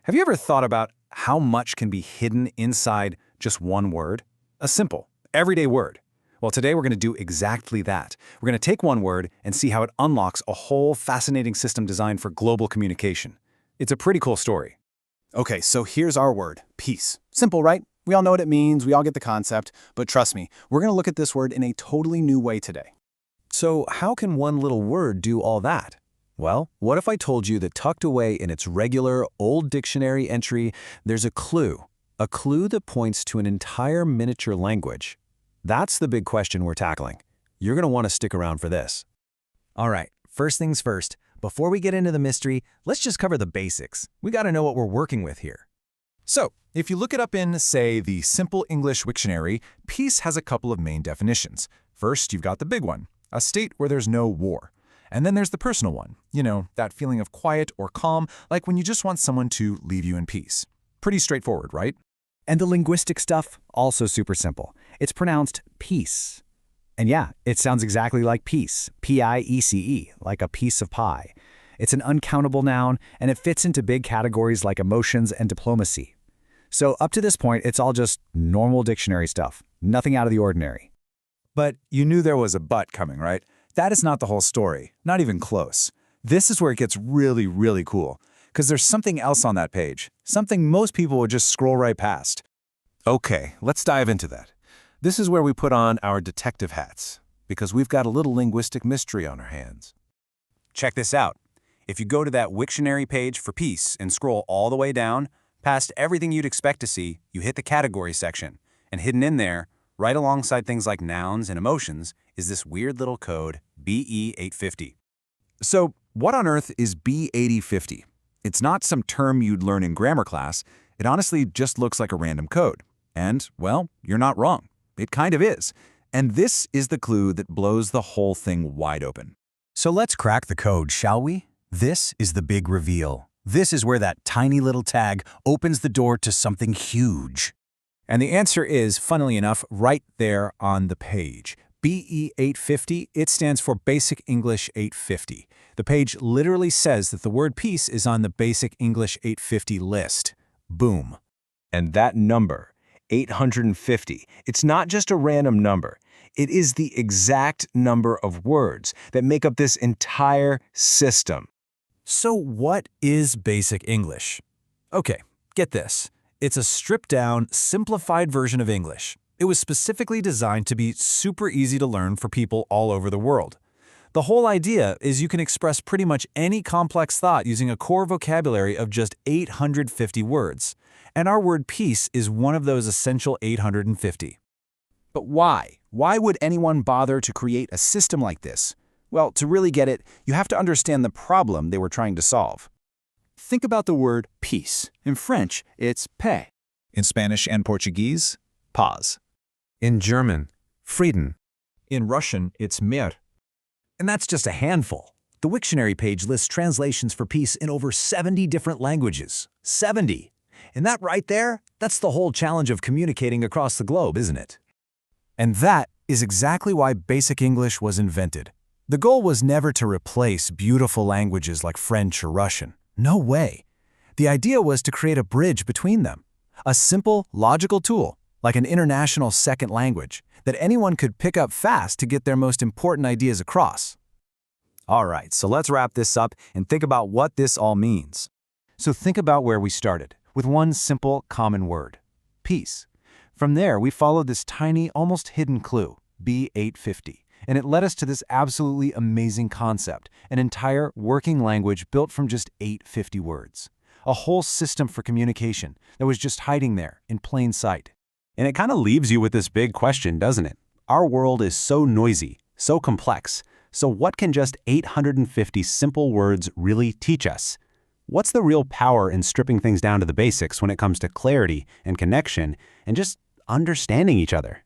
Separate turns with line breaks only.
Have you ever thought about how much can be hidden inside just one word? A simple, everyday word. Well, today we're going to do exactly that. We're going to take one word and see how it unlocks a whole fascinating system designed for global communication. It's a pretty cool story.
Okay, so here's our word, peace. Simple, right? We all know what it means, we all get the concept, but trust me, we're going to look at this word in a totally new way today.
So how can one little word do all that? Well, what if I told you that tucked away in its regular old dictionary entry, there's a clue that points to an entire miniature language? That's the big question we're tackling. You're going to want to stick around for this. All right, first things first. Before we get into the mystery, let's just cover the basics. We got to know what we're working with here.
So, if you look it up in, say, the Simple English Wiktionary, peace has a couple of main definitions. First, you've got the big one, a state where there's no war. And then there's the personal one, that feeling of quiet or calm, like when you just want someone to leave you in peace. Pretty straightforward, right?
And the linguistic stuff, also super simple. It's pronounced peace. And yeah, it sounds exactly like peace, P-I-E-C-E, like a piece of pie. It's an uncountable noun, and it fits into big categories like emotions and diplomacy. So up to this point, it's all just normal dictionary stuff, nothing out of the ordinary.
But you knew there was a but coming, right? That is not the whole story, not even close. This is where it gets really, really cool, because there's something else on that page, something most people would just scroll right past. Okay, let's dive into that. This is where we put on our detective hats, because we've got a little linguistic mystery on our hands.
Check this out. If you go to that Wiktionary page for peace and scroll all the way down, past everything you'd expect to see, you hit the category section. And hidden in there, right alongside things like nouns and emotions, is this weird little code, BE850.
So, what on earth is B8050? It's not some term you'd learn in grammar class. It honestly just looks like a random code. And, well, you're not wrong. It kind of is. And this is the clue that blows the whole thing wide open.
So let's crack the code, shall we? This is the big reveal. This is where that tiny little tag opens the door to something huge.
And the answer is, funnily enough, right there on the page. BE850, it stands for Basic English 850. The page literally says that the word peace is on the Basic English 850 list. Boom.
And that number, 850, it's not just a random number. It is the exact number of words that make up this entire system.
So what is Basic English? Okay, get this. It's a stripped-down, simplified version of English. It was specifically designed to be super easy to learn for people all over the world. The whole idea is you can express pretty much any complex thought using a core vocabulary of just 850 words. And our word peace is one of those essential 850.
But why? Why would anyone bother to create a system like this? Well, to really get it, you have to understand the problem they were trying to solve. Think about the word peace. In French, it's paix.
In Spanish and Portuguese, paz.
In German, Frieden.
In Russian, it's mir.
And that's just a handful. The Wiktionary page lists translations for peace in over 70 different languages. 70! And that right there, that's the whole challenge of communicating across the globe, isn't it? And that is exactly why Basic English was invented. The goal was never to replace beautiful languages like French or Russian. No way. The idea was to create a bridge between them. A simple, logical tool, like an international second language, that anyone could pick up fast to get their most important ideas across.
All right, so let's wrap this up and think about what this all means. So think about where we started, with one simple, common word, peace. From there, we followed this tiny, almost hidden clue, B850, and it led us to this absolutely amazing concept, an entire working language built from just 850 words. A whole system for communication that was just hiding there in plain sight. And it kind of leaves you with this big question, doesn't it? Our world is so noisy, so complex. So what can just 850 simple words really teach us? What's the real power in stripping things down to the basics when it comes to clarity and connection and just understanding each other?